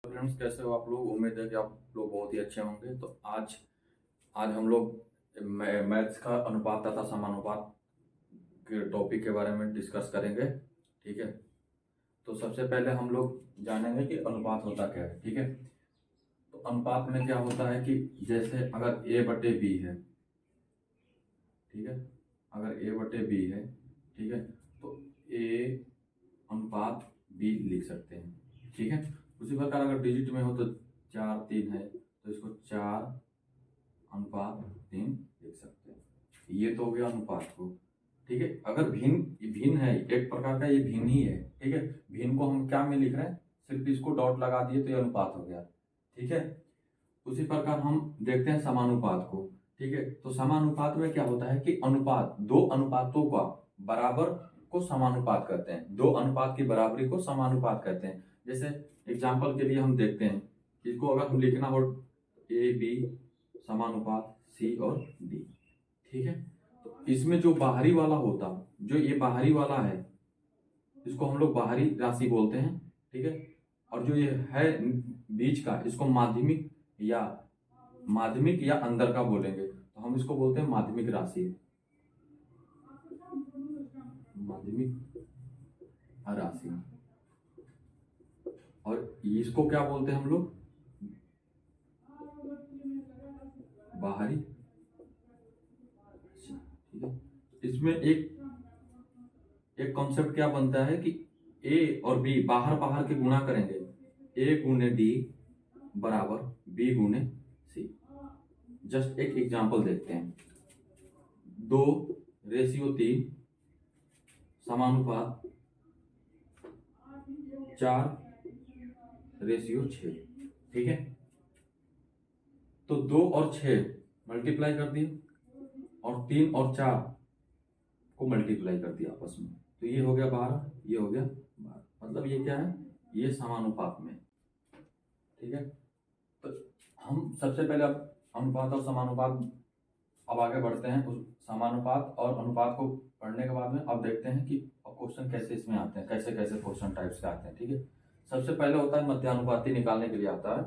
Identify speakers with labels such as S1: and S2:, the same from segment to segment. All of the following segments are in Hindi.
S1: फ्रेंड्स, कैसे हो आप लोग। उम्मीद है कि आप लोग बहुत ही अच्छे होंगे। तो आज आज हम लोग मैथ्स का अनुपात तथा समानुपात के टॉपिक के बारे में डिस्कस करेंगे। ठीक है। तो सबसे पहले हम लोग जानेंगे कि अनुपात होता क्या है। ठीक है। तो अनुपात में क्या होता है कि जैसे अगर ए बटे बी है, ठीक है, अगर ए बटे बी है, ठीक है, तो ए अनुपात बी लिख सकते हैं। ठीक है। उसी प्रकार अगर डिजिट में हो तो 4 3 है तो इसको 4:3 लिख सकते हैं। ये तो हो गया अनुपात को। ठीक है। अगर भिन्न भिन्न है, एक प्रकार का ये भिन्न ही है। ठीक है। भिन्न को हम क्या में लिख रहे हैं, सिर्फ इसको डॉट लगा दिए तो ये अनुपात हो गया। ठीक है। उसी प्रकार हम देखते हैं समानुपात को। ठीक है। तो समानुपात में क्या होता है कि अनुपात, दो अनुपातों का बराबर को समानुपात कहते हैं। दो अनुपात की बराबरी को समानुपात कहते हैं। जैसे एग्जाम्पल के लिए हम देखते हैं, इसको अगर हम लिखना हो ए बी समानुपात सी और डी। ठीक है। तो इसमें जो बाहरी वाला होता, जो ये बाहरी वाला है, इसको हम लोग बाहरी राशि बोलते हैं। ठीक है। और जो ये है बीच का, इसको माध्यमिक या अंदर का बोलेंगे, तो हम इसको बोलते हैं माध्यमिक राशि, माध्यमिक राशि। और इसको क्या बोलते हैं हम लोग, बाहरी। ठीक है। इसमें एक कॉन्सेप्ट क्या बनता है कि ए और बी बाहर बाहर के गुणा करेंगे, ए गुने डी बराबर बी गुने सी। जस्ट एक एग्जांपल देखते हैं। 2:3 समानुपात 4:6। ठीक है। तो 2 और 6 मल्टीप्लाई कर दिए और 3 और 4 को मल्टीप्लाई कर दिया आपस में, तो ये हो गया 12, ये हो गया 12। मतलब ये क्या है, ये समानुपात में। ठीक है। तो हम सबसे पहले अब अनुपात और समानुपात, अब आगे बढ़ते हैं। उस समानुपात और अनुपात को पढ़ने के बाद में अब देखते हैं कि क्वेश्चन कैसे इसमें आते हैं, कैसे कैसे क्वेश्चन टाइप्स के आते हैं। ठीक है। सबसे पहले होता है मध्यानुपाती, निकालने के लिए आता है।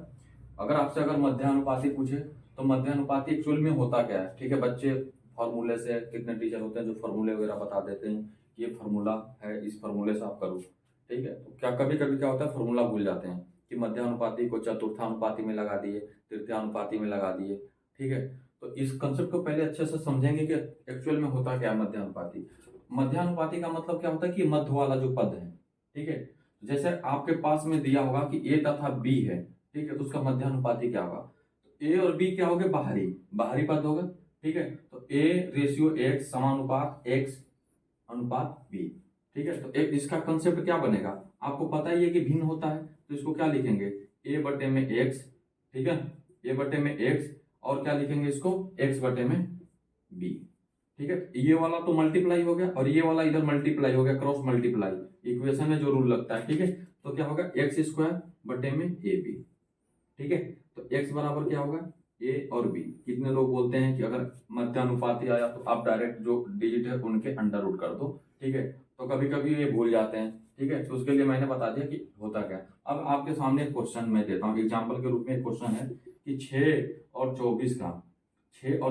S1: अगर आपसे अगर मध्यानुपाती पूछे तो मध्यानुपाती एक्चुअल में होता क्या है। ठीक है। बच्चे फॉर्मूले से, कितने टीचर होते हैं जो फॉर्मूले वगैरह बता देते हैं कि ये फॉर्मूला है, इस फॉर्मूले से आप करो। ठीक है। तो क्या कभी कभी क्या होता है, फॉर्मूला भूल जाते हैं कि मध्यानुपाती को चतुर्थानुपाती में लगा दिए, तृतीयानुपाती में लगा दिए। ठीक है। तो इस कंसेप्ट को पहले अच्छे से समझेंगे कि एक्चुअल में होता क्या है मध्यानुपाती। मध्यानुपाती का मतलब क्या होता है कि मध्य वाला जो पद है। ठीक है। जैसे आपके पास में दिया होगा कि ए तथा बी है, ठीक है, तो उसका मध्यानुपाती क्या होगा, तो ए और बी क्या हो गए, बाहरी बाहरी पद होगा। ठीक है। तो A/X समानुपात X अनुपात बी। ठीक है। तो एक इसका कंसेप्ट क्या बनेगा, आपको पता ही है कि भिन्न होता है, तो इसको क्या लिखेंगे, a बटे में x। ठीक है। a बटे में x और क्या लिखेंगे इसको, x बटे में b। ठीक है। ये वाला तो मल्टीप्लाई हो गया और ये वाला इधर मल्टीप्लाई हो गया, क्रॉस मल्टीप्लाई इक्वेशन में जो रूल लगता है। ठीक है। तो क्या होगा, x² बटे में ab। ठीक है। तो x बराबर क्या होगा, a और b। कितने लोग बोलते हैं कि अगर मध्यानुपाती आया तो आप डायरेक्ट जो डिजिट है उनके अंडर रूट कर दो। ठीक है। तो कभी कभी ये भूल जाते हैं। ठीक है। तो उसके लिए मैंने बता दिया कि होता क्या है। अब आपके सामने एक क्वेश्चन मैं देता हूँ एग्जाम्पल के रूप में। एक क्वेश्चन है कि 6 और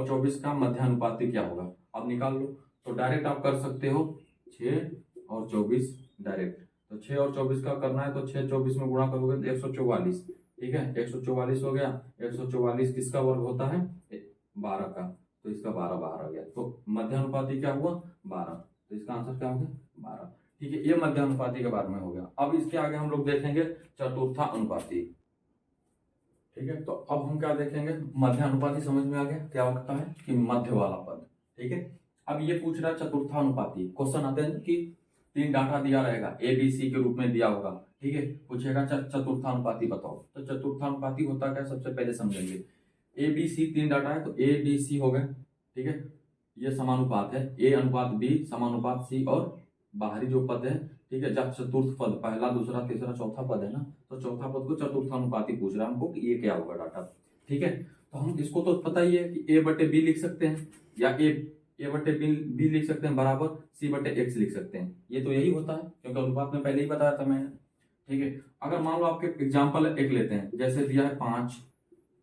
S1: 24 का मध्यानुपाती क्या होगा, अब निकाल लो। तो डायरेक्ट आप कर सकते हो 6 और 24 डायरेक्ट। तो 6 और 24 का करना है तो 6 24 में गुणा करोगे तो 144। ठीक है। 144 हो गया। 144 किसका वर्ग होता है, 12 का। तो इसका 12 बाहर आ गया। तो मध्यानुपाती क्या हुआ, 12। तो इसका आंसर क्या हो गया, 12। ठीक है। ये मध्यानुपाती के बारे में हो गया। अब इसके आगे हम लोग देखेंगे चतुर्था अनुपाती। ठीक है। तो अब हम क्या देखेंगे, मध्यानुपाती समझ में आ गया क्या होता है कि मध्य वाला पद। ठीक है। अब ये पूछ रहा है चतुर्थानुपाती। क्वेश्चन आते हैं कि 3 डाटा दिया रहेगा, ए बी सी के रूप में दिया होगा। ठीक है। पूछेगा चतुर्थानुपाती बताओ। तो चतुर्थानुपाती होता क्या, सबसे पहले समझेंगे। ए बी सी 3 डाटा है तो ए बी सी हो गए। ठीक है। ये समानुपात है, ए अनुपात बी समानुपात सी। और बाहरी जो पद है, ठीक है, जब चतुर्थ पद, पहला दूसरा तीसरा चौथा पद है ना, तो चौथा पद को चतुर्थानुपाती पूछ रहा है हमको कि ये क्या होगा डाटा। ठीक है। तो हम इसको तो पता ही है कि ए बटे बी लिख सकते हैं, या ए बटे बी लिख सकते हैं बराबर सी बटे एक्स लिख सकते हैं। ये तो यही होता है क्योंकि अनुपात में पहले ही बताया था मैंने। ठीक है। अगर मान लो आपके एग्जाम्पल एक लेते हैं, जैसे दिया है 5,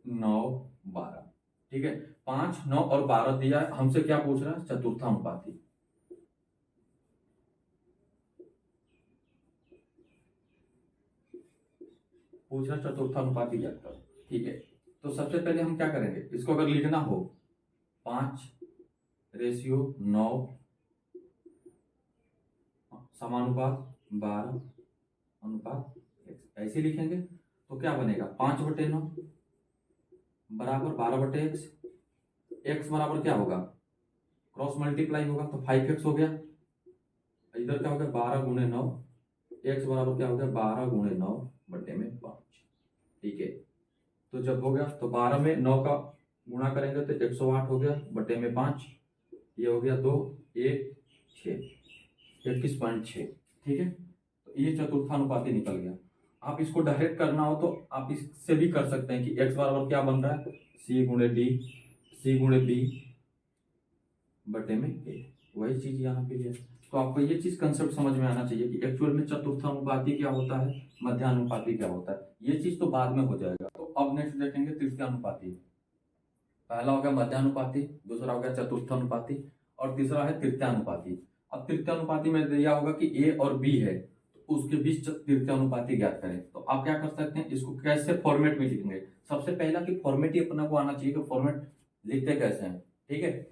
S1: 9, 12, ठीक है। 5, 9 और 12 दिया है, हमसे क्या पूछ रहा है? चतुर्थानुपाती। पूछ रहा है चतुर्थानुपाती ज्ञात करो, ठीक है। तो सबसे पहले हम क्या करेंगे, इसको अगर लिखना हो 5:9 समानुपात 12:x, ऐसे लिखेंगे तो क्या बनेगा? 5/9 बराबर 12/x। x बराबर क्या होगा? क्रॉस मल्टीप्लाई होगा तो 5x हो गया। इधर क्या हो गया? 12 × 9, x बराबर क्या हो गया? 12 × 9/5, ठीक है। तो जब हो गया तो 12 में 9 का गुणा करेंगे तो 108 हो गया, बटे में 5, ये हो गया 2, 1, 6, 21.6, ठीक है। तो ये चतुर्थानुपाती निकल गया। आप इसको डायरेक्ट करना हो तो आप इससे भी कर सकते हैं कि x बराबर क्या बन रहा है? C/D, C/B बटे में a, वही चीज यहाँ पे है। तो आपको ये चीज कंसेप्ट समझ में आना चाहिए कि एक्चुअल में चतुर्थानुपाती क्या होता है, मध्यानुपाती क्या होता है। ये चीज तो बाद में हो जाएगा। तो अब नेक्स्ट देखेंगे तृतीयानुपाती। पहला हो गया मध्यानुपाती, दूसरा हो गया चतुर्थानुपाती, और तीसरा है तृतीयानुपाती। अब तृतीयानुपाती में दिया होगा कि ए और बी है, तो उसके बीच तृतीयानुपाती ज्ञात करें। तो आप क्या कर सकते हैं, इसको कैसे फॉर्मेट में लिखेंगे? सबसे पहला कि फॉर्मेट ही अपना को आना चाहिए कि फॉर्मेट लिखते कैसे हैं, ठीक है।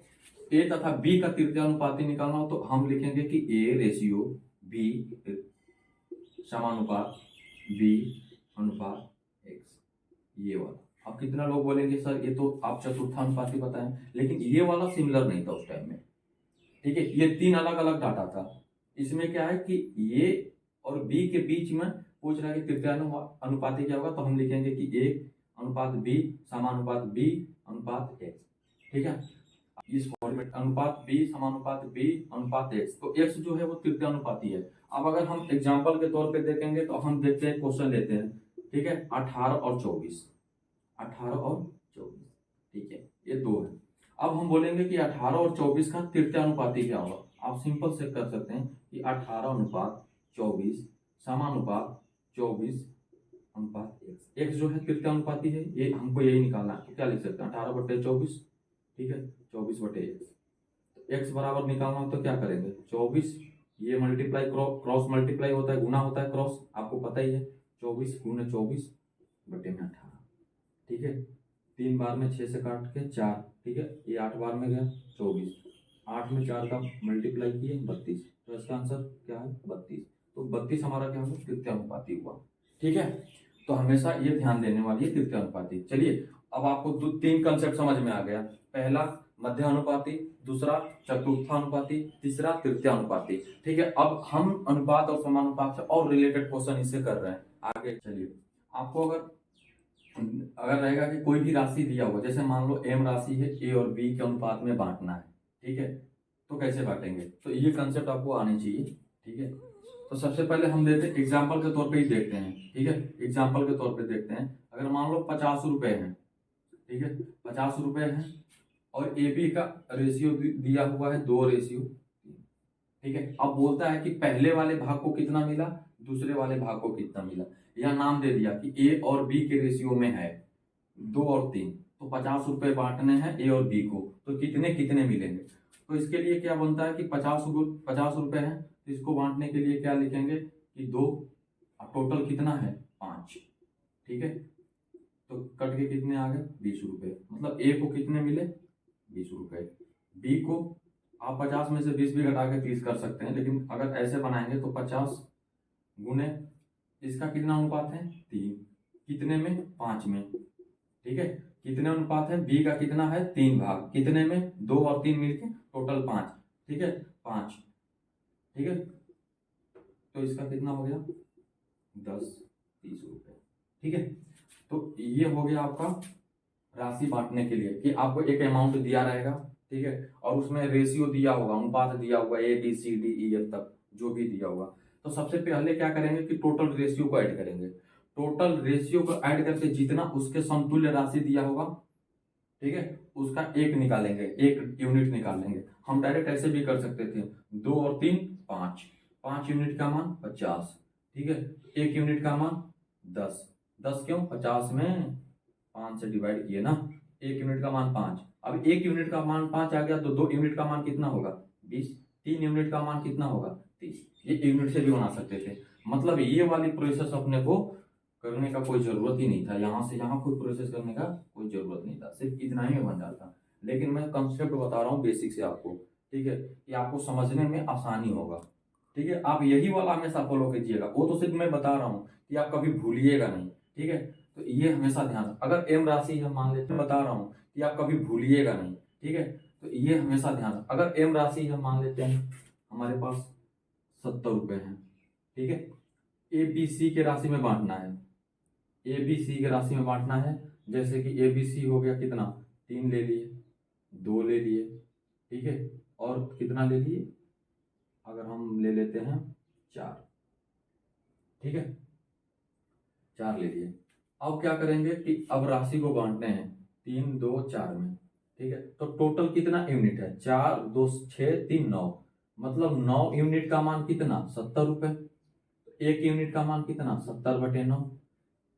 S1: ए तथा बी का तृतीयानुपाती निकालना हो तो हम लिखेंगे कि ए रेशियो बी समानुपात बी अनुपात एक्स, ये वाला। अब कितना लोग बोलेंगे सर ये तो आप चतुर्थानुपाती बताएं, लेकिन ये वाला सिमिलर नहीं था उस टाइम में, ठीक है। ये 3 अलग अलग डाटा था। इसमें क्या है कि ये और बी के बीच में पूछ रहा है कि तृतीयानुपाती क्या होगा, तो हम लिखेंगे कि ए अनुपात बी समानुपात बी अनुपात एक्स, ठीक है। इस फॉर्मेट अनुपात बी समानुपात बी अनुपात एक्स, तो एक्स जो है वो तृतीयानुपाती है। अब अगर हम एग्जाम्पल के तौर पे देखेंगे तो हम देखते हैं, क्वेश्चन लेते हैं, ठीक है। 18 और 24, 18 और 24, ठीक है, ये दो है। अब हम बोलेंगे कि 18 और 24 का तृतीयानुपाती क्या होगा। आप सिंपल से कर सकते हैं कि 18:24 समानुपात 24:x। x जो है तृतीयानुपाती है, ये हमको यही निकालना है। तो क्या लिख सकते हैं? 18/24, ठीक है, 24/x। तो x बराबर निकालना हो तो क्या करेंगे? 24, ये मल्टीप्लाई क्रॉस मल्टीप्लाई होता है, गुना होता है क्रॉस, आपको पता ही है। 24 × 24 बटे में 18, ठीक है। 3 बार में 6 से काट के 4, ठीक है। ये 8 बार में गया 24, 8 में 4 का मल्टीप्लाई किए 32, तो इसका आंसर क्या है? 32। तो 32 हमारा क्या होगा? तृतीयानुपाती हुआ, ठीक है। तो हमेशा ये ध्यान देने वाली है तृतीयानुपाती। चलिए, अब आपको 3 कंसेप्ट समझ में आ गया। पहला मध्यानुपाती, दूसरा चतुर्थानुपाती, तीसरा तृतीयानुपाती, ठीक है। अब हम अनुपात और समानुपात से और रिलेटेड क्वेश्चन इससे कर रहे हैं आगे। चलिए, आपको अगर रहेगा कि कोई भी राशि दिया हुआ, जैसे मान लो m राशि है, a और b के अनुपात में बांटना है, ठीक है। तो कैसे बांटेंगे? तो ये कंसेप्ट आपको आनी चाहिए, ठीक है। तो सबसे पहले हम देते हैं एग्जाम्पल के तौर पे ही देखते हैं, ठीक है। एग्जाम्पल के तौर पे देखते हैं, अगर मान लो 50 रुपए हैं, ठीक है, 50 रुपए हैं, और ए बी का रेशियो दिया हुआ है 2:3, ठीक है। अब बोलता है कि पहले वाले भाग को कितना मिला, दूसरे वाले भाग को कितना मिला। या नाम दे दिया कि ए और बी के रेशियो में है 2 और 3, तो 50 रुपए बांटने हैं ए और बी को, तो कितने कितने मिलेंगे। तो इसके लिए क्या बनता है कि 50 रुपए हैं, तो इसको बांटने के लिए क्या लिखेंगे कि 2, टोटल कितना है 5, ठीक है। तो कट के कितने आ गए? 20 रुपए। मतलब ए को कितने मिले? 20 रुपए। बी को आप 50 में से 20 भी घटा के 30 कर सकते हैं, लेकिन अगर ऐसे बनाएंगे तो 50 गुने इसका कितना अनुपात है? 3, कितने में? 5 में, ठीक है। कितने अनुपात है? बी का कितना है? 3 भाग, कितने में? 2 और 3 मिलके टोटल 5, ठीक है, 5, ठीक है। तो इसका कितना हो गया? 10, 30 रुपए, ठीक है। तो ये हो गया आपका राशि बांटने के लिए कि आपको एक अमाउंट दिया रहेगा, ठीक है, और उसमें रेशियो दिया होगा, अनुपात दिया होगा, A B C D E F तक जो भी दिया होगा। तो सबसे पहले क्या करेंगे कि टोटल रेशियो को ऐड करेंगे। टोटल रेशियो को ऐड करके जितना उसके समतुल्य राशि दिया होगा, ठीक है, उसका एक निकालेंगे, एक यूनिट निकालेंगे। हम डायरेक्ट ऐसे भी कर सकते थे, 2 और 3 5, 5 यूनिट का मान 50, ठीक है। एक यूनिट का मान 10। 10 क्यों? 50 में 5 से डिवाइड किए ना। एक यूनिट का मान 5। अब एक यूनिट का मान 5 आ गया तो 2 यूनिट का मान कितना होगा? 20। 3 यूनिट का मान कितना होगा? 30। ये यूनिट से भी बना सकते थे। मतलब ये वाली प्रोसेस अपने को करने का कोई जरूरत ही नहीं था, यहाँ से यहाँ कोई प्रोसेस करने का कोई जरूरत नहीं था, सिर्फ इतना ही में बन जाता। लेकिन मैं कंसेप्ट बता रहा हूँ बेसिक से आपको, ठीक है, कि आपको समझने में आसानी होगा। ठीक है, आप यही वाला हमेशा फॉलो कीजिएगा। वो तो सिर्फ मैं बता रहा हूँ कि आप कभी भूलिएगा नहीं। ठीक है, तो ये हमेशा ध्यान रख। अगर एम राशि है, मान लेते बता रहा हूँ कि आप कभी भूलिएगा नहीं। ठीक है, तो ये हमेशा ध्यान रख। अगर एम राशि है, मान लेते हैं हमारे पास 70 रुपए हैं। ठीक है, ए बी सी के राशि में बांटना है। ए बी सी के राशि में बांटना है। जैसे कि ए बी सी हो गया कितना? 3 ले लिए, 2 ले लिए, ठीक है, और कितना ले लिए? अगर हम ले लेते हैं 4। ठीक है, 4 ले लिए। अब क्या करेंगे कि अब राशि को बांटने हैं 3, 2, 4 में। ठीक है, तो टोटल कितना यूनिट है? 4, 2, 6, 3, 9। मतलब 9 यूनिट का मान कितना? 70 रुपए। एक यूनिट का मान कितना? 70/9।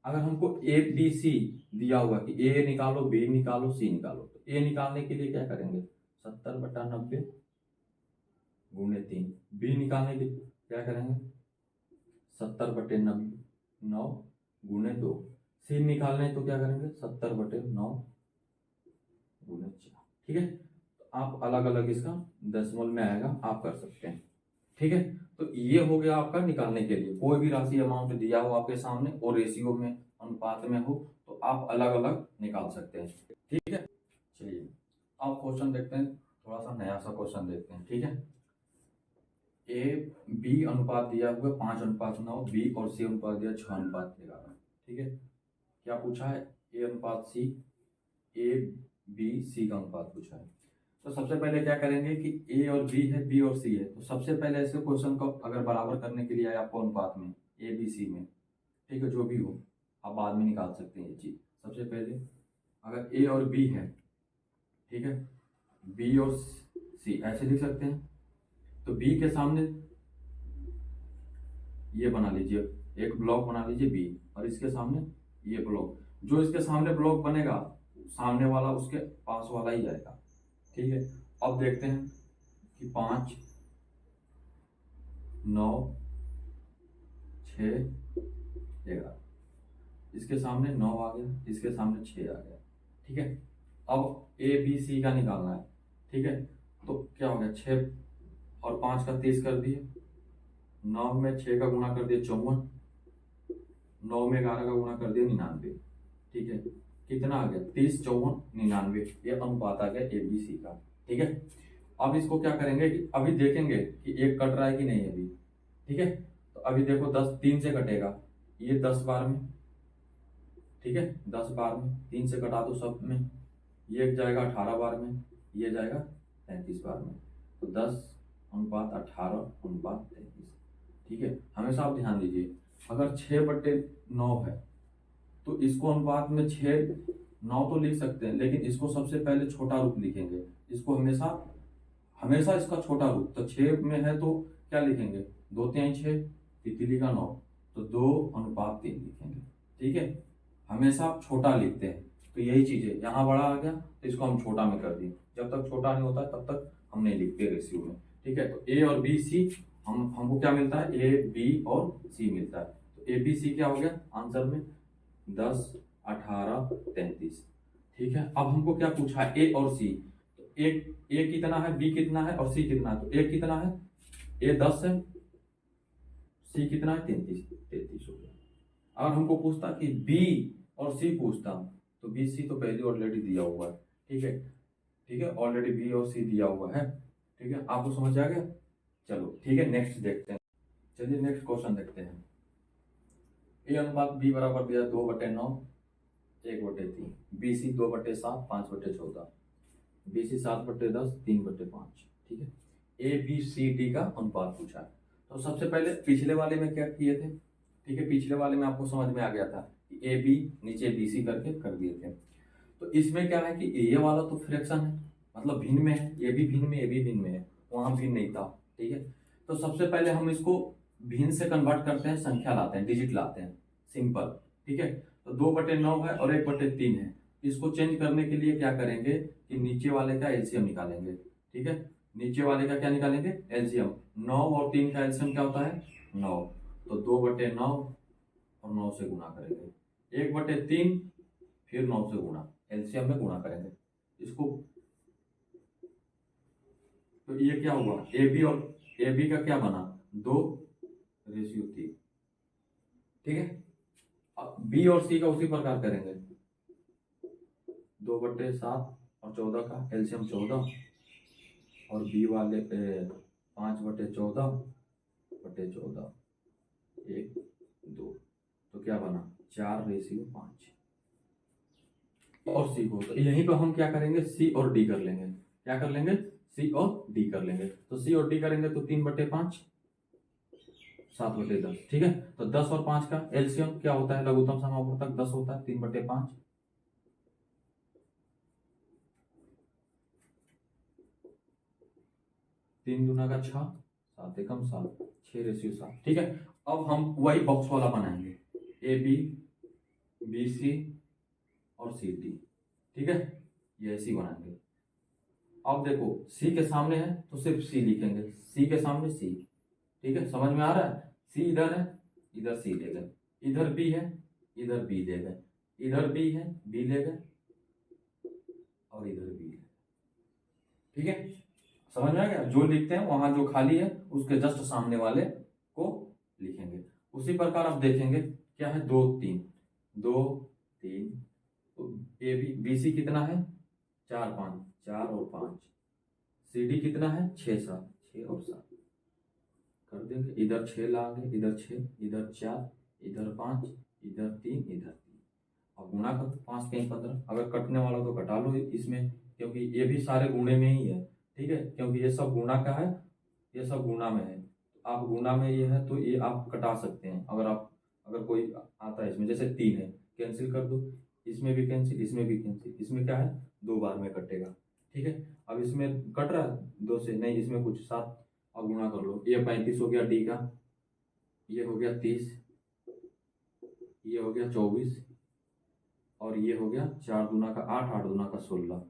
S1: अगर हमको ए बी सी दिया हुआ कि ए निकालो, बी निकालो, सी निकालो, तो ए निकालने के लिए क्या करेंगे? 70/90 गुणे 3। बी निकालने के लिए क्या करेंगे? 70/9 गुणे 2। सी निकालने तो क्या करेंगे? 70/9 गुणे 4। ठीक है, तो आप अलग अलग इसका दशमलव में आएगा, आप कर सकते हैं। ठीक है, तो ये हो गया आपका निकालने के लिए। कोई भी राशि अमाउंट दिया हो आपके सामने और रेशियो में, अनुपात में हो, तो आप अलग अलग निकाल सकते हैं। ठीक है, चलिए अब क्वेश्चन देखते हैं। थोड़ा सा नया सा क्वेश्चन देखते हैं। ठीक है, ए बी अनुपात दिया हुआ 5:9, बी और सी अनुपात दिया 6:11। ठीक है, क्या पूछा है? ए अनुपात सी, ए बी सी का अनुपात पूछा है। तो सबसे पहले क्या करेंगे कि ए और बी है, बी और सी है, तो सबसे पहले ऐसे क्वेश्चन को अगर बराबर करने के लिए आए आपको अनुपात में ए बी सी में, ठीक है, जो भी हो आप बाद में निकाल सकते हैं ये चीज। सबसे पहले अगर ए और बी है, ठीक है, बी और सी ऐसे लिख सकते हैं। तो बी के सामने ये बना लीजिए, एक ब्लॉक बना लीजिए बी, और इसके सामने ये ब्लॉक। जो इसके सामने ब्लॉक बनेगा, सामने वाला उसके पास वाला ही आएगा। ठीक है, अब देखते हैं कि 5, 9, 6, 11। इसके सामने 9 आ गया, इसके सामने 6 आ गया। ठीक है, अब ए बी सी का निकालना है। ठीक है, तो क्या हो गया? 6 और 5 का 30 कर दिए, 9 में 6 का गुणा कर दिया 54, 9 में 11 का गुणा कर दिया 99। ठीक है, कितना आ गया? 30, 54, 99। ये अनुपात आ गया ए बी सी का। ठीक है, अब इसको क्या करेंगे कि अभी देखेंगे कि एक कट रहा है कि नहीं अभी। ठीक है, तो अभी देखो 10 3 से कटेगा, ये 10 बार में। ठीक है, 10 बार में 3 से कटा दो सब में, ये जाएगा 18 बार में, ये जाएगा 33 बार में। तो 10:18:33। ठीक है, हमेशा आप ध्यान दीजिए, अगर 6/9 है तो इसको अनुपात में 6, 9 तो लिख सकते हैं, लेकिन इसको सबसे पहले छोटा रूप लिखेंगे। इसको हमेशा हमेशा इसका छोटा रूप। तो 6 में है तो क्या लिखेंगे? 2 तिहाई 6, तितली का 9, तो 2:3 लिखेंगे। ठीक है, हमेशा आप छोटा लिखते हैं। तो यही चीज है, यहाँ बड़ा आ गया तो इसको हम छोटा में कर दिए। जब तक छोटा नहीं होता तब तक हम नहीं लिखते रेशियो में। ठीक है, तो ए और बी सी हमको क्या मिलता है? ए बी और सी मिलता है। तो ए बी सी क्या हो गया आंसर में? 10, 18, 33। ठीक है, अब हमको क्या पूछा है? ए और सी। तो ए कितना है, बी कितना है और सी कितना है? तो ए कितना है? ए 10 है, सी कितना है? 33 हो गया। अगर हमको पूछता कि बी और सी पूछता, तो बी सी तो पहले ऑलरेडी दिया हुआ है। ठीक है, ठीक है, ऑलरेडी बी और सी दिया हुआ है। ठीक है, आपको समझ आ गया? चलो ठीक है, नेक्स्ट देखते हैं। चलिए नेक्स्ट क्वेश्चन देखते हैं। ए अनुपात बी बराबर दिया 2/9, 1/3। B C 2/7, 5/14। B C 7/10, 3/5। ठीक है, ए बी सी डी का अनुपात पूछा है। तो सबसे पहले पिछले वाले में क्या किए थे? ठीक है, पिछले वाले में आपको समझ में आ गया था कि ए बी नीचे बी सी करके कर दिए थे। तो इसमें क्या है कि ये वाला तो फ्रैक्शन है, मतलब भिन्न में है, ये भी भिन्न में, ये भी भिन्न में है, वहां भिन्न नहीं था। ठीक है, तो सबसे पहले हम इसको भिन्न से कन्वर्ट करते हैं, संख्या लाते हैं, डिजिट लाते हैं, सिंपल। ठीक है, तो 2/9 है और 1/3 है। इसको चेंज करने के लिए क्या करेंगे कि नीचे वाले का एलसीएम निकालेंगे। ठीक है, नीचे वाले का क्या निकालेंगे, एलसीएम। 9 और 3 का एलसीएम क्या होता है, 9। तो 2/9 और 9 से गुणा करेंगे, 1/3 फिर 9 से गुणा, एलसीएम में गुणा करेंगे इसको। तो ये क्या हुआ, ए बी, और ए बी का क्या बना, 2:3। ठीक है, अब बी और सी का उसी प्रकार करेंगे, 2/7 और 14 का एलसीएम 14, और बी वाले 5/14/14, 1 2, तो क्या बना, 4:5। और सी को तो यहीं पर हम क्या करेंगे, सी और डी कर लेंगे। क्या कर लेंगे, सी और डी कर लेंगे। तो सी और डी करेंगे तो 3/5, 7/10। ठीक है, तो 10 और 5 का एलसीएम क्या होता है, लघुत्तम समापवर्तक 10 होता है, 3/5। 3 दूना का 6, 7 एकम 7, 6:7। ठीक है, अब हम वही बॉक्स वाला बनाएंगे, ए बी, बी सी और सी डी। ठीक है, ये ऐसे ही बनाएंगे। अब देखो सी के सामने है तो सिर्फ सी लिखेंगे, सी के सामने सी। ठीक है, समझ में आ रहा है, सी इधर है, इधर सी ले गए, इधर बी है, इधर बी ले गए, इधर बी है, बी ले गए, और इधर बी है। ठीक है, समझ में आ गया, जो लिखते हैं वहां जो खाली है उसके जस्ट सामने वाले को लिखेंगे। उसी प्रकार आप देखेंगे क्या है, 2 3, 2 3, तो ए बी, बी सी कितना है, 4 5, 4 और 5, सी डी कितना है, 6 7, 6 और 7 कर देंगे। इधर 6 लाएंगे, इधर 6, इधर 4, इधर 5, इधर 3, इधर 3। अब गुणा कर, 5 के 15, अगर कटने वाला तो कटा लो इसमें, क्योंकि ये भी सारे गुणे में ही है। ठीक है, क्योंकि ये सब गुणा का है, ये सब गुणा में है। आप गुणा में ये है तो ये आप कटा सकते हैं, अगर कोई आता है इसमें, जैसे 3 है, कैंसिल कर दो, इसमें भी कैंसिल, इसमें भी कैंसिल, इसमें क्या है, 2 बार में कटेगा। ठीक है, अब इसमें कट रहा है 2 से, नहीं इसमें कुछ 7, अब गुणा कर लो, ये 35 हो गया डी का, ये हो गया 30, ये हो गया 24, और ये हो गया 4 दूना का 8, 8 दूना का 16।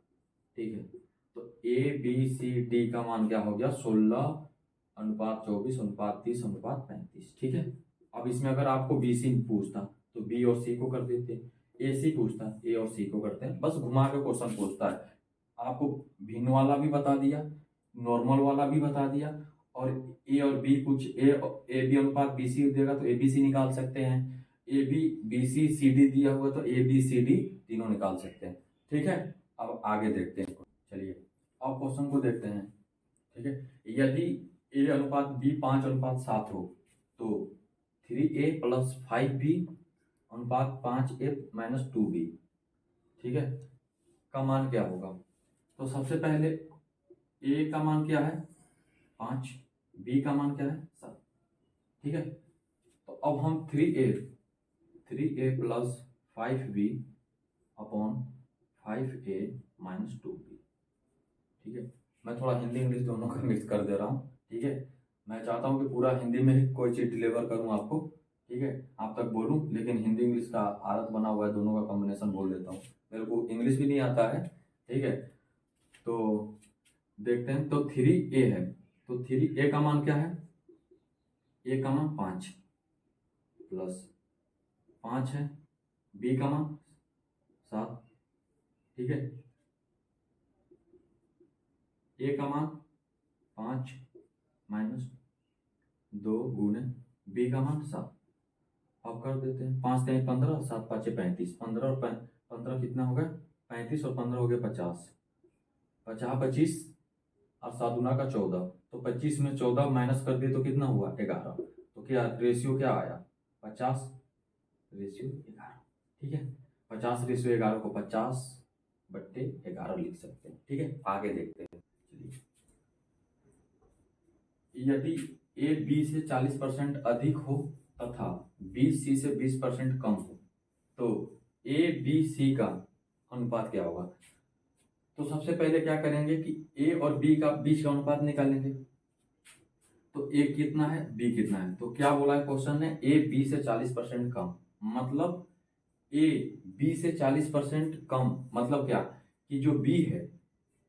S1: ठीक है, तो ए बी सी डी का मान क्या हो गया, 16:24:30:35। ठीक है, अब इसमें अगर आपको बी सी पूछता तो बी और सी को कर देते, ए सी पूछता ए और सी को करते हैं, बस घुमा के क्वेश्चन पूछता है। आपको भिन्न वाला भी बता दिया, नॉर्मल वाला भी बता दिया, और ए और बी कुछ ए बी अनुपात बी सी देगा तो ए बी सी निकाल सकते हैं, A B B C C D दिया हुआ तो ए बी सी डी तीनों निकाल सकते हैं। ठीक है, अब आगे देखते हैं, चलिए अब क्वेश्चन को देखते हैं। ठीक है, यदि ए अनुपात बी 5:7 हो तो 3a + 5b अनुपात 5a - 2b, ठीक है, का मान क्या होगा। तो सबसे पहले ए का मान क्या है, 5, बी का मान क्या है, 7। ठीक है, तो अब हम 3a + 5b upon 5a - 2b। ठीक है, मैं थोड़ा हिंदी इंग्लिश दोनों का मिक्स कर दे रहा हूँ। ठीक है, मैं चाहता हूँ कि पूरा हिंदी में ही कोई चीज़ डिलीवर करूँ आपको। ठीक है, आप तक बोलूँ, लेकिन हिंदी इंग्लिश का आदत बना हुआ है, दोनों का कॉम्बिनेशन बोल देता हूँ। मेरे को इंग्लिश भी नहीं आता है। ठीक है, तो देखते हैं, तो 3a है, तो 3a का मान क्या है, a का मान 5 + 5 है, b का मान 7। ठीक है, a का मान 5 - 2 गुने b का मान 7। अब कर देते हैं, 5 3 15, 7 5 35, 15 और 15 कितना हो गया, 35 और 15 हो गया 50, 50 25 और 7 दूना का 14, तो 25 में 14 माइनस कर दिए तो कितना हुआ, 11। तो क्या रेशियो क्या आया, 50:11। ठीक है, 50:11 को 50/11 लिख सकते हैं। ठीक है, आगे देखते हैं। चलिए, यदि ए बी से 40% अधिक हो तथा बी सी से 20% कम हो तो ए बी सी का अनुपात क्या होगा। तो सबसे पहले क्या करेंगे कि ए और बी का बीच का अनुपात निकालेंगे। तो ए कितना है, बी कितना है। तो क्या बोला है क्वेश्चन ने, ए बी से 40% कम, मतलब ए बी से 40% कम मतलब क्या, कि जो बी है,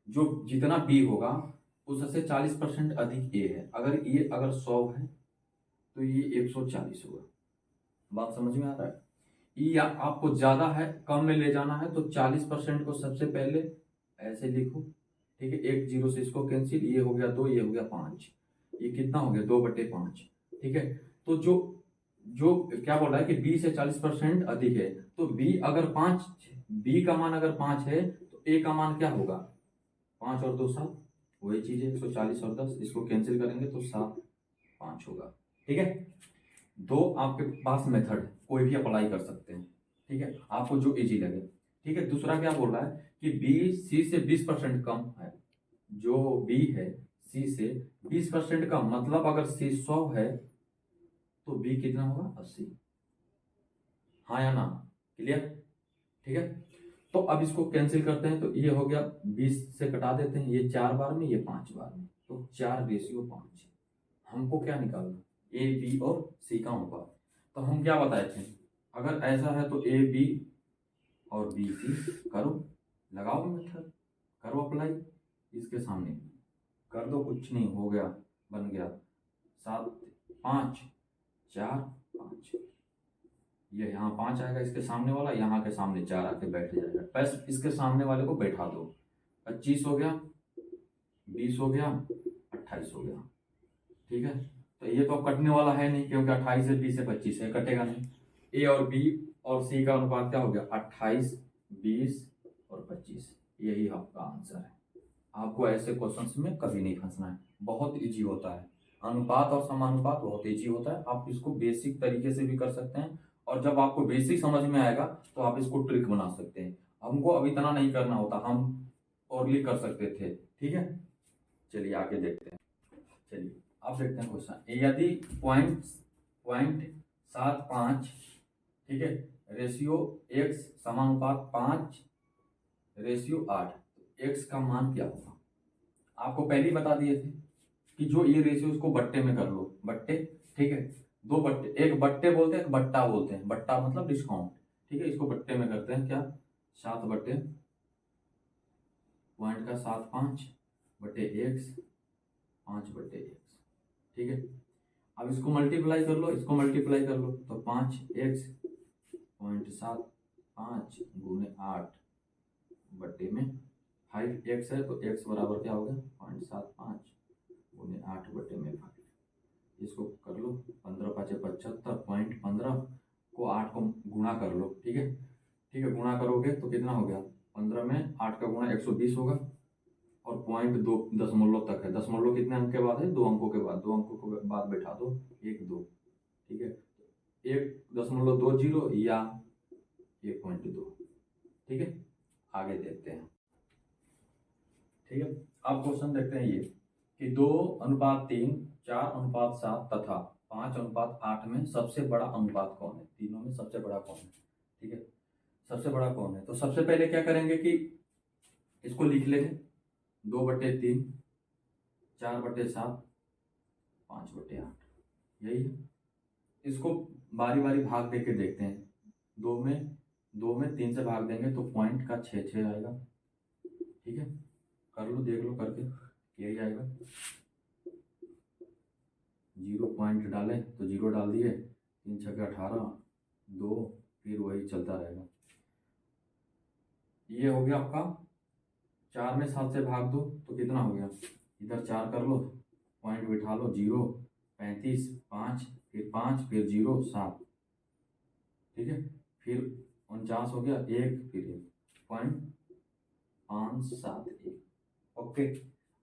S1: जो जितना बी होगा उससे 40% अधिक ए है। अगर ये अगर 100 है तो ये 140 होगा। बात समझ में आ रहा है। ये आपको ज्यादा है, कम में ले जाना है तो 40% को सबसे पहले ऐसे लिखो, ठीक है। एक जीरो से इसको कैंसिल, ये हो गया 2, ये हो गया 5, ये कितना हो गया 2/5, ठीक है। तो जो जो क्या बोल रहा है कि बी से 40% अधिक है, तो बी अगर 5, बी का मान अगर 5 है तो ए का मान क्या होगा, 5 और 2 7, वही चीज है 140 और 10, इसको कैंसिल करेंगे तो 7 5 होगा, ठीक है। दो आपके पास मेथड है, कोई भी अप्लाई कर सकते हैं, ठीक है, आपको जो इजी लगे, ठीक है। दूसरा क्या बोल रहा है कि बी सी से 20% कम है, जो बी है सी से 20% कम, मतलब अगर सी 100 है तो बी कितना होगा 80, हाँ या ना, क्लियर, ठीक है। तो अब इसको कैंसिल करते हैं, तो ये हो गया 20 से कटा देते हैं, ये 4 बार में, ये 5 बार में, तो 4:5। हमको क्या निकालना, ए बी और सी का अनुपात। तो हम क्या बताए थे, अगर ऐसा है तो ए बी और बी सी करो, लगाओ मेथड, करो अप्लाई, इसके सामने कर दो, कुछ नहीं हो गया, बन गया 7 5 4 5, ये यहाँ 5 आएगा, इसके सामने वाला यहाँ के सामने 4 आके बैठ जाएगा, बस इसके सामने वाले को बैठा दो, 25 हो गया, 20 हो गया, 28 हो गया, ठीक है। तो ये तो अब कटने वाला है नहीं, क्योंकि 28 से 20 से 25 है, कटेगा नहीं। ए और बी और सी का अनुपात क्या हो गया, 28 20 और 25, यही आपका आंसर है। आपको ऐसे क्वेश्चंस में कभी नहीं फंसना है, बहुत इजी होता है। अनुपात और समानुपात बहुत इजी होता है, आप इसको बेसिक तरीके से भी कर सकते हैं, और जब आपको बेसिक समझ में आएगा तो आप इसको ट्रिक बना सकते हैं। हमको अब इतना नहीं करना होता, हम ओरली कर सकते थे, ठीक है। चलिए आगे देखते हैं, चलिए आप देखते हैं क्वेश्चन, यदि पॉइंट पॉइंट 75, ठीक है, रेशियो एक्स समानुपात 5:8, एक्स का मान क्या होगा। आपको पहले ही बता दिए थे कि जो ये रेशियो उसको बट्टे में कर लो, बट्टे, ठीक है, दो बट्टे, एक बट्टे बोलते हैं, एक बट्टा बोलते हैं, बट्टा मतलब डिस्काउंट, ठीक है, इसको बट्टे में करते हैं क्या, 7 बट्टे पॉइंट का 7 5 बट्टे एक्स 5 बट्टे एक्स, ठीक है। अब इसको मल्टीप्लाई कर लो, इसको मल्टीप्लाई कर लो, तो 5x पॉइंट 7 5 गुने 8 बट्टे में 5x है, तो x बराबर क्या हो गया 0.75 गुने 8 बट्टे में 5, इसको कर लो, 15 5 75, 0.15 को 8 को गुणा कर लो, ठीक है, ठीक है, गुणा करोगे तो कितना हो गया, 15 में 8 का गुणा 120 होगा, और 0.2 तक है, दशमलव कितने अंक के बाद है, 2 अंकों के बाद, 2 अंकों के बाद बैठा दो 1 2, ठीक है, 1.20 या 1.2, ठीक है। आगे देखते हैं, ठीक है। अब क्वेश्चन देखते हैं ये कि 2:3 4:7 तथा 5:8 में सबसे बड़ा अनुपात कौन है, तीनों में सबसे बड़ा कौन है, ठीक है, सबसे बड़ा कौन है। तो सबसे पहले क्या करेंगे कि इसको लिख लेंगे, 2/3 4/7 5/8, यही है। इसको बारी बारी भाग देके देखते हैं, 2 में 3 से भाग देंगे तो पॉइंट का 6 आएगा, ठीक है, कर लो, देख लो करके, यही आएगा। 0 पॉइंट डाले तो 0 डाल दिए, 3 6 18 2, फिर वही चलता रहेगा। ये हो गया आपका, 4 में 7 से भाग दो तो कितना हो गया, इधर 4 कर लो, पॉइंट बिठा लो, 0 35 5 फिर 5 फिर 0 7, ठीक है, फिर 49 हो गया, 1 फिर 1.571, ओके।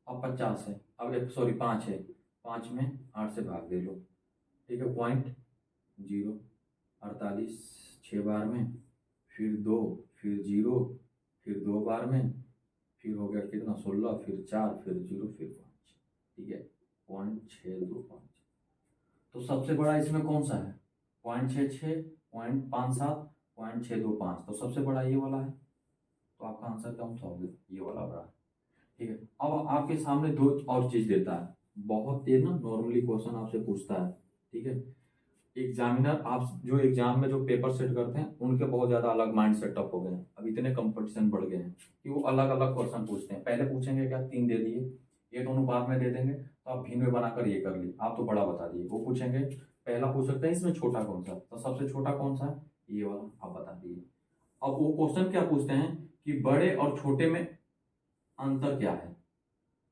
S1: अब 50 है, अब सॉरी 5 है, 5 में 8 से भाग दे लो, ठीक है, 0.0 48 6 बार में, फिर 2 फिर 0 फिर 2 बार में, फिर हो गया कितना 16, फिर 4 फिर 0 फिर 5, ठीक है, 0.625। तो सबसे बड़ा इसमें कौन सा है, 0.66 0.57 0.625, तो सबसे बड़ा ये वाला है, तो आपका आंसर कौन सा होगा, ये वाला बड़ा, ठीक है। अब आपके सामने दो और चीज देता है, बहुत ये ना नॉर्मली क्वेश्चन आपसे पूछता है, ठीक है। एग्जामिनर, आप जो एग्जाम में जो पेपर सेट करते हैं उनके बहुत ज़्यादा अलग माइंड सेटअप हो गए हैं, अब इतने कंपटीशन बढ़ गए हैं कि वो अलग अलग क्वेश्चन पूछते हैं। पहले पूछेंगे क्या, 3 दे दिए, ये दोनों बाद में दे देंगे तो आप भिन्न में बनाकर ये कर लिए, आप तो बड़ा बता दिए। वो पूछेंगे, पहला पूछ सकते हैं इसमें छोटा कौन सा, तो सबसे छोटा कौन सा है, ये वाला, आप बता दिए। अब वो क्वेश्चन क्या पूछते हैं कि बड़े और छोटे में अंतर क्या है,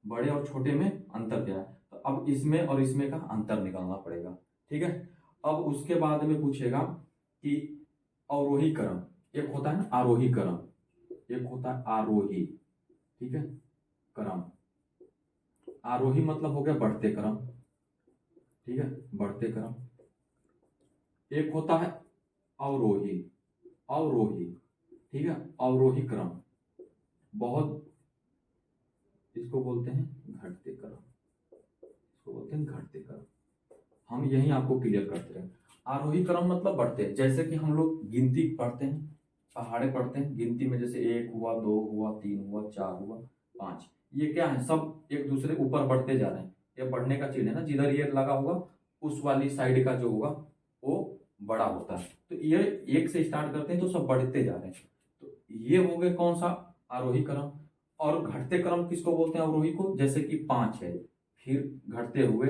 S1: बड़े और छोटे में अंतर क्या है, तो अब इसमें और इसमें का अंतर निकालना पड़ेगा, ठीक है। अब उसके बाद में पूछेगा कि अवरोही क्रम, एक होता है ना आरोही क्रम, एक होता है आरोही, ठीक है, क्रम। आरोही मतलब हो गया बढ़ते क्रम, ठीक है, बढ़ते क्रम। एक होता है अवरोही, अवरोही, ठीक है, अवरोही क्रम, बहुत, इसको बोलते हैं घटते क्रम, इसको बोलते हैं घटते क्रम। हम यही आपको क्लियर करते रहे। आरोही क्रम मतलब बढ़ते हैं, जैसे कि हम लोग गिनती पढ़ते हैं, पहाड़े पढ़ते हैं, गिनती में जैसे 1 हुआ, 2 हुआ, 3 हुआ, 4 हुआ, 5, ये क्या है, सब एक दूसरे ऊपर बढ़ते जा रहे हैं। ये बढ़ने का चिन्ह है ना, जिधर ये लगा होगा उस वाली साइड का जो होगा वो बड़ा होता है। तो ये 1 से स्टार्ट करते हैं तो सब बढ़ते जा रहे हैं, तो ये हो गए कौन सा, आरोही क्रम। और घटते क्रम किसको बोलते हैं, अवरोही को, जैसे कि 5 है, फिर घटते हुए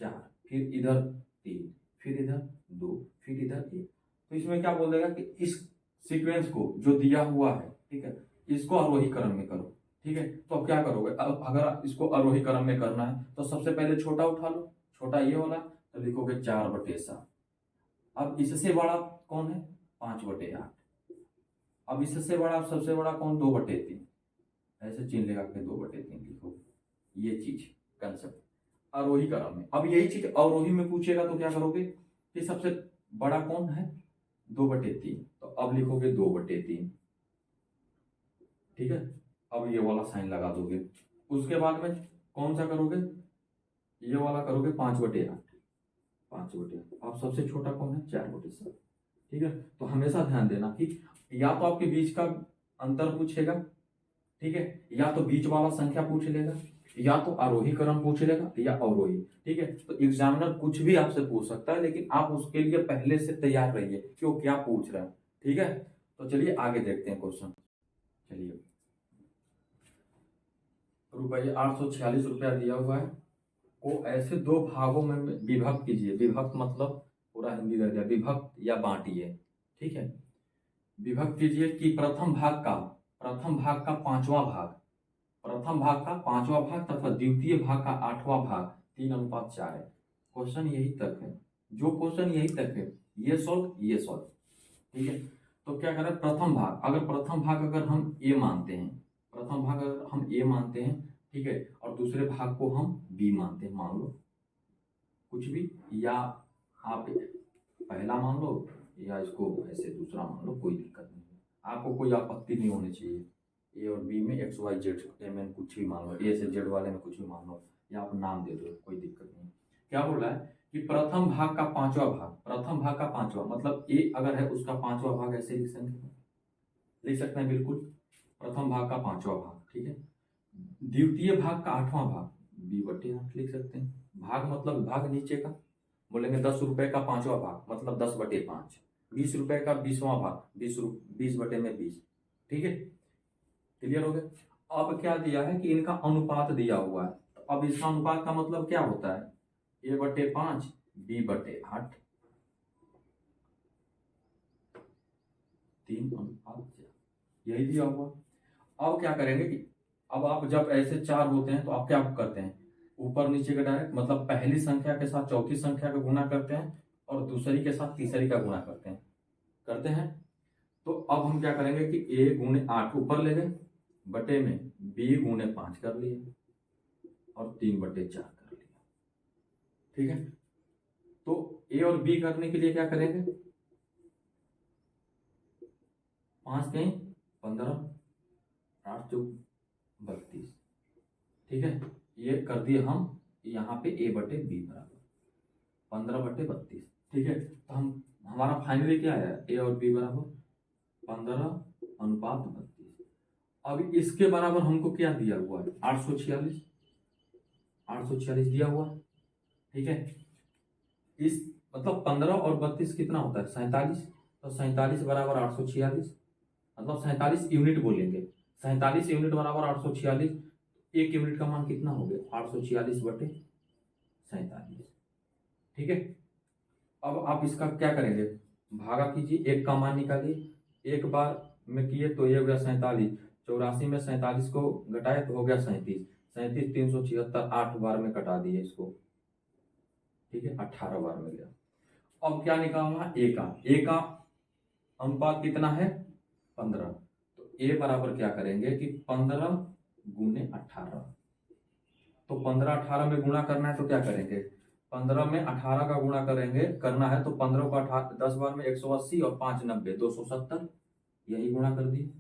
S1: 4, फिर इधर 3, फिर इधर 2, फिर इधर 1। तो इसमें क्या बोल देगा कि इस सीक्वेंस को जो दिया हुआ है, ठीक है, इसको आरोही क्रम में करो, ठीक है। तो अब क्या करोगे, अब अगर इसको आरोही क्रम में करना है तो सबसे पहले छोटा उठा लो, छोटा ये वाला, तो लिखोगे 4/7। अब इससे बड़ा कौन है, 5/8। अब इससे बड़ा, सबसे बड़ा कौन, 2/3, ऐसे चिन्ह लगा के 2/3 लिखो, ये चीज कंसेप्ट आरोही क्रम में। अब यही चीज अवरोही में पूछेगा तो क्या करोगे कि सबसे बड़ा कौन है, 2/3, तो अब लिखोगे 2/3, ठीक है। अब ये वाला साइन लगा दोगे। उसके बाद में कौन सा करोगे, ये वाला करोगे 5/8, 5/8। अब सबसे छोटा कौन है, 4/7, ठीक है। तो हमेशा ध्यान देना कि या तो आपके बीच का अंतर पूछेगा, ठीक है, या तो बीच वाला संख्या पूछ लेगा, या तो आरोही क्रम पूछ लेगा या अवरोही, ठीक है। तो एग्जामिनर कुछ भी आपसे पूछ सकता है, लेकिन आप उसके लिए पहले से तैयार रहिए कि वो क्या पूछ रहा है, ठीक है। तो चलिए आगे देखते हैं क्वेश्चन। चलिए, रुपये 846 दिया हुआ है, को ऐसे 2 भागों में विभक्त कीजिए, विभक्त मतलब पूरा हिंदी कर दिया, विभक्त या बांटिए, ठीक है। विभक्त कीजिए कि प्रथम भाग का 5वां भाग, प्रथम भाग का 5वां भाग तथा द्वितीय भाग का 8वां भाग 3:4 है। क्वेश्चन यही तक है, जो क्वेश्चन यही तक है, ये सॉल्व, ये सॉल्व, ठीक है। तो क्या करें, प्रथम भाग, अगर प्रथम भाग अगर हम ए मानते हैं, प्रथम भाग अगर हम ए मानते हैं, ठीक है, और दूसरे भाग को हम बी मानते हैं, मान लो कुछ भी, या आप पहला मान लो या इसको ऐसे दूसरा मान लो, कोई दिक्कत नहीं है, आपको कोई आपत्ति नहीं होनी चाहिए। ए और बी में X Y Z M N कुछ भी मान लो, ए से जेड वाले में कुछ भी मान लो, या आप नाम दे दो, कोई दिक्कत नहीं। क्या बोल रहा है कि प्रथम भाग का 5वां भाग, प्रथम भाग का 5वां मतलब ए अगर है उसका 5वां भाग ऐसे लिख सकते हैं बिल्कुल, प्रथम भाग का 5वां भाग, ठीक है। द्वितीय भाग का 8वां भाग, b/8 लिख सकते हैं। भाग मतलब भाग नीचे का, बोलेंगे 10 रुपए का 5वां भाग मतलब 10/5, 20 रुपए का 20वां भाग 20/20, ठीक है। क्लियर हो गया। अब क्या दिया है कि इनका अनुपात दिया हुआ है, तो अब इसका अनुपात का मतलब क्या होता है, a/5 b/8, 3:4, यही दिया हुआ। अब क्या करेंगे कि अब आप जब ऐसे 4 होते हैं तो आप क्या करते हैं, ऊपर नीचे का डायरेक्ट, मतलब पहली संख्या के साथ चौथी संख्या का गुना करते हैं और दूसरी के साथ तीसरी का गुना करते हैं। तो अब हम क्या करेंगे कि a×8 ऊपर ले गए, बटे में b×5 कर लिए और 3/4 कर लिया, ठीक है। तो a और b करने के लिए क्या करेंगे, 5 कहीं 15, 8 चौक 32, ठीक है। ये कर दिए हम यहाँ पे a/b बराबर 15/32, ठीक है। तो हम हमारा फाइनली क्या है, a और b बराबर 15:32। अब इसके बराबर हमको क्या दिया हुआ है, 846, 846 दिया हुआ, ठीक है। इस मतलब 15 और 32 कितना होता है 47, तो 47 बराबर 846, मतलब 47 यूनिट बोलेंगे। 47 यूनिट बराबर 846, एक यूनिट का मान कितना हो गया 846/47, ठीक है। अब आप इसका क्या करेंगे, भागा कीजिए, एक का मान निकालिए, एक बार में किए तो ये हो गया 47, 84 में 47 को घटाए तो हो गया 37, 37 376, 8 बार में कटा दिए इसको, ठीक है, 18 बार में गया। अब क्या निकालना, ए का अनुपात कितना है 15, तो ए बराबर क्या करेंगे कि 15 गुने 18, तो 15 18 में गुणा करना है तो क्या करेंगे, 15 में 18 का गुणा करेंगे, करना है तो 15 को 10 बार में 180 और 5 90 270, यही गुणा कर दिए।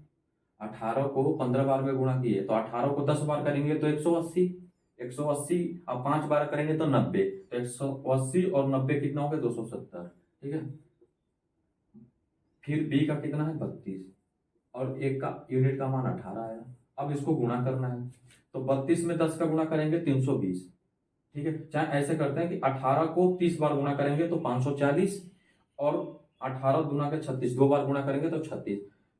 S1: 18 को 15 बार में गुणा किए तो 18 को 10 बार करेंगे तो 180, 180 अब 5 बार करेंगे तो 90, तो 180 और 90 कितना हो गया 270, ठीक है। फिर बी का कितना है 32, और एक का यूनिट का मान 18 आया। अब इसको गुणा करना है, तो 32 में 10 का गुणा करेंगे 320, ठीक है। चाहे ऐसे करते हैं कि 18 को 30 बार गुणा करेंगे तो 540, और 18 गुना के 36 दो बार गुणा करेंगे तो 36,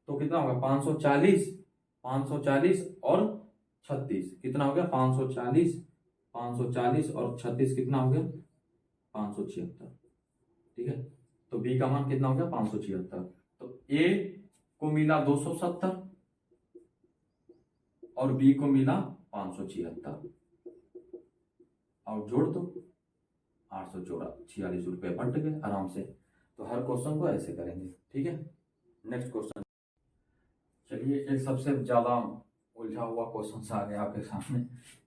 S1: तो कितना होगा 540, 540 और 36 कितना हो गया 540, 540 और 36 कितना हो गया 576, ठीक है। तो बी का मान कितना हो गया 576, तो ए को मिला 270 और बी को मिला 576, और जोड़ दो 846 रुपये बट गए आराम से। तो हर क्वेश्चन को ऐसे करेंगे, ठीक है। नेक्स्ट क्वेश्चन, चलिए एक सबसे ज्यादा उलझा हुआ क्वेश्चन आ गया आपके सामने।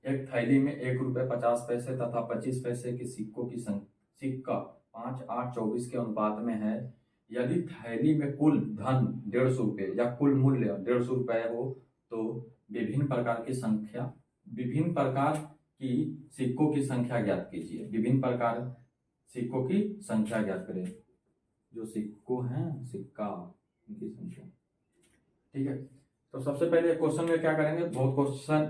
S1: एक थैली में 1 रुपये 50 पैसे तथा 25 पैसे की सिक्कों की सिक्का 5, 8, 24 के अनुपात में है। यदि थैली में कुल धन 150 रुपये या कुल मूल्य 150 रुपये हो तो विभिन्न प्रकार की सिक्कों की संख्या ज्ञात कीजिए। विभिन्न प्रकार सिक्कों की संख्या ज्ञात करें, जो सिक्कों हैं सिक्का उनकी संख्या, ठीक है। तो सबसे पहले क्वेश्चन में क्या करेंगे,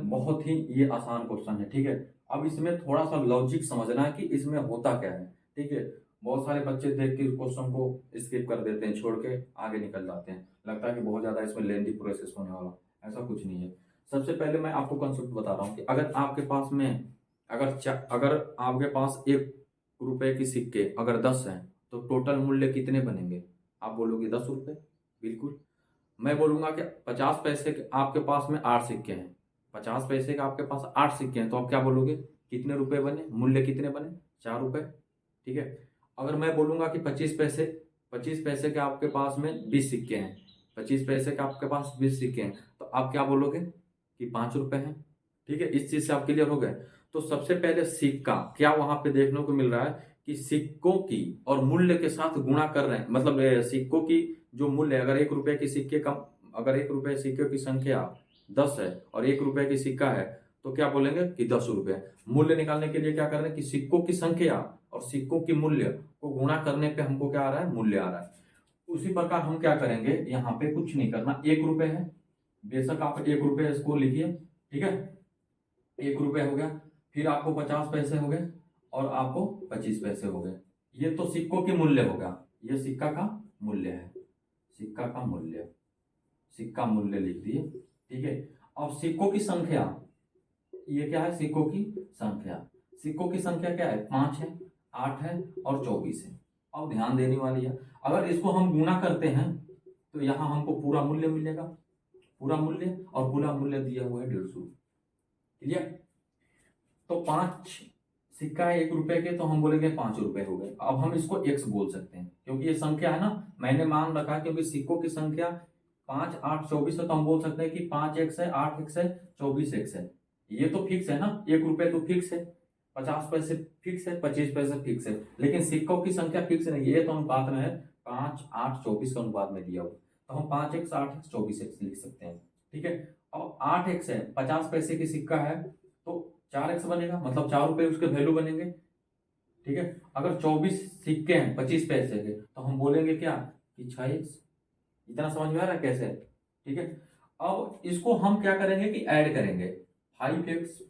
S1: बहुत ही ये आसान क्वेश्चन है, ठीक है। अब इसमें थोड़ा सा लॉजिक समझना है कि इसमें होता क्या है, ठीक है। बहुत सारे बच्चे देख के क्वेश्चन को स्किप कर देते हैं, छोड़ के आगे निकल जाते हैं, लगता है कि बहुत ज्यादा इसमें लेंथी प्रोसेस होने वाला, ऐसा कुछ नहीं है। सबसे पहले मैं आपको कंसेप्ट बता रहा हूँ कि अगर आपके पास में अगर आपके पास 1 रुपए की सिक्के अगर 10 हैं तो टोटल मूल्य कितने बनेंगे, आप बोलोगे 10 रुपए, बिल्कुल। मैं बोलूंगा कि 50 पैसे के आपके पास में 8 सिक्के हैं, 50 पैसे के आपके पास 8 सिक्के हैं, तो आप क्या बोलोगे कितने रुपए बने, मूल्य कितने बने 4 रुपए, ठीक है। अगर मैं बोलूंगा कि 25 पैसे के आपके पास में 20 सिक्के हैं, 25 पैसे के आपके पास 20 सिक्के हैं, तो आप क्या बोलोगे कि 5 रुपए हैं, ठीक है। इस चीज से आप क्लियर हो गए। तो सबसे पहले सिक्का क्या वहां पे देखने को मिल रहा है कि सिक्कों की और मूल्य के साथ गुणा कर रहे हैं, मतलब सिक्कों की जो मूल्य, अगर 1 रुपए की सिक्के का, अगर 1 रुपए सिक्के की संख्या 10 है और 1 रुपए की सिक्का है, तो क्या बोलेंगे कि 10 रुपए। मूल्य निकालने के लिए क्या कर रहे हैं कि सिक्कों की संख्या और सिक्कों की मूल्य को गुणा करने पे हमको क्या आ रहा है, मूल्य आ रहा है। उसी प्रकार हम क्या करेंगे, यहाँ पे कुछ नहीं करना, 1 रुपए है, बेशक आप 1 रुपए इसको लिखिए, ठीक है, 1 रुपए हो गया। फिर आपको 50 पैसे हो गए और आपको 25 पैसे हो गए, ये तो सिक्कों की मूल्य होगा, ये सिक्का का मूल्य है, सिक्का का मूल्य, सिक्का मूल्य लिख दिए, ठीक है। अब सिक्कों की संख्या, ये क्या है सिक्कों की संख्या, सिक्कों की संख्या क्या है 5 है, 8 है और 24 है। अब ध्यान देने वाली है, अगर इसको हम गुणा करते हैं तो यहाँ हमको पूरा मूल्य मिलेगा, पूरा मूल्य, और पूरा मूल्य दिया हुआ है 150, क्लियर। तो 5 सिक्का है 1 रुपए के, तो हम बोलेंगे 5 रुपए हो गए। अब हम इसको x बोल सकते हैं क्योंकि ये संख्या है ना, मैंने मान रखा है क्योंकि सिक्कों की संख्या 5, 8, 24 है, तो हम बोल सकते हैं कि 5x है, 8x है, 24x है। ये तो फिक्स है ना, 1 रुपए तो फिक्स है, 50 पैसे फिक्स है, 25 पैसे फिक्स है, लेकिन सिक्कों की संख्या फिक्स नहीं है, ये तो अनुपात में है, 5, 8, 24 के अनुपात में दिया हुआ, तो हम 5x, 8x, 24x लिख सकते हैं, ठीक है। अब 8x है, 50 पैसे की सिक्का है, तो 4x बनेगा, मतलब 4 रुपए उसके वैल्यू बनेंगे, ठीक है। अगर 24 सिक्के हैं 25 पैसे के, तो हम बोलेंगे क्या कि 6x। इतना समझ में आ रहा है कैसे, ठीक है। अब इसको हम क्या करेंगे कि ऐड करेंगे, 5x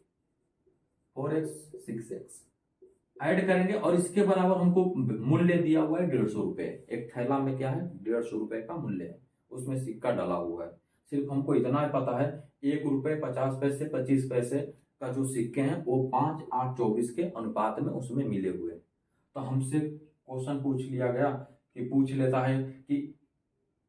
S1: 4x 6x ऐड करेंगे और इसके बराबर हमको मूल्य दिया हुआ है 150 रुपए। एक थैला में क्या है 150 रुपए का मूल्य है, उसमें सिक्का डाला हुआ है। सिर्फ हमको इतना पता है 1 रुपए 50 पैसे 25 पैसे का जो सिक्के हैं वो 5, 8, 24 के अनुपात में उसमें मिले हुए। तो हमसे क्वेश्चन पूछ लिया गया कि पूछ लेता है कि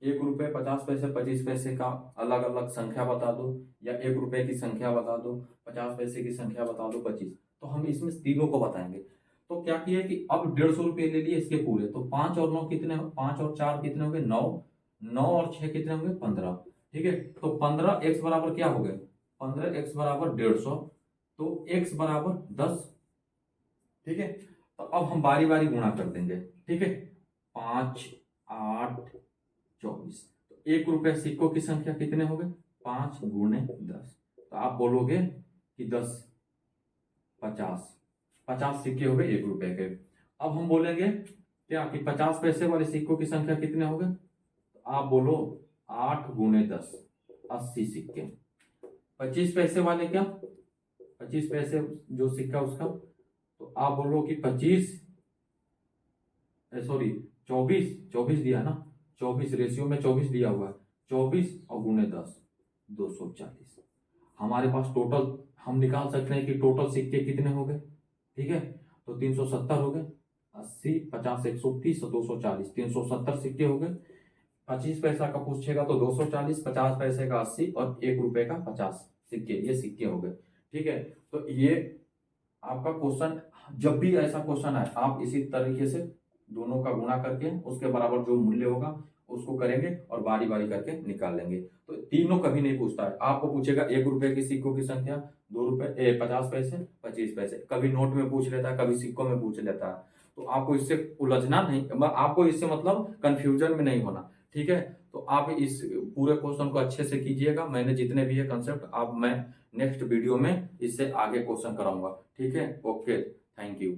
S1: 1 रुपए 50 पैसे 25 पैसे का अलग अलग संख्या बता दो, या 1 रुपए की संख्या बता दो, 50 पैसे की संख्या बता दो, 25। तो हम इसमें तीनों को बताएंगे। तो क्या किया कि अब 150 रुपये ले लिए इसके पूरे, तो 5 और 9 कितने, 5 और 4 कितने हो गए 9, 9 और 6 कितने होंगे 15। ठीक है, तो 15x बराबर क्या हो गए 15x बराबर 150, तो x बराबर 10। ठीक है, तो अब हम बारी बारी गुणा कर देंगे। ठीक है, 5, 8, 24। तो 1 रुपए सिक्कों की संख्या कितने हो गए 5 गुणे 10। तो आप बोलोगे कि 10 50 सिक्के हो गए 1 रुपए के। अब हम बोलेंगे क्या कि 50 पैसे वाले सिक्कों की संख्या कितने हो गए, तो आप बोलो 8 गुणे 10 80 सिक्के। 25 पैसे वाले क्या 25 पैसे जो सिक्का उसका, तो आप बोलो कि 24 दिया ना, 24 रेशियो में 24 दिया हुआ है, 24 और गुणे 10 240। हमारे पास टोटल हम निकाल सकते हैं कि टोटल सिक्के कितने हो गए। ठीक है, तो 370 हो गए, 80 50 130 और 240 370 सिक्के हो गए। 25 पैसा का पूछेगा तो 240, 50 पैसे का 80 और 1 रुपए का 50 सिक्के, ये सिक्के हो गए। ठीक है, तो ये आपका क्वेश्चन, जब भी ऐसा क्वेश्चन आए आप इसी तरीके से दोनों का गुणा करके उसके बराबर जो मूल्य होगा उसको करेंगे और बारी बारी करके निकाल लेंगे। तो तीनों कभी नहीं पूछता है, आपको पूछेगा 1 रुपए की सिक्कों की संख्या, 2 रुपए 50 पैसे 25 पैसे, कभी नोट में पूछ लेता है कभी सिक्कों में पूछ लेता है। तो आपको इससे उलझना नहीं, आपको इससे मतलब कंफ्यूजन में नहीं होना। ठीक है, तो आप इस पूरे क्वेश्चन को अच्छे से कीजिएगा। मैंने जितने भी है कंसेप्ट अब मैं नेक्स्ट वीडियो में इससे आगे क्वेश्चन कराऊंगा। ठीक है, ओके, थैंक यू।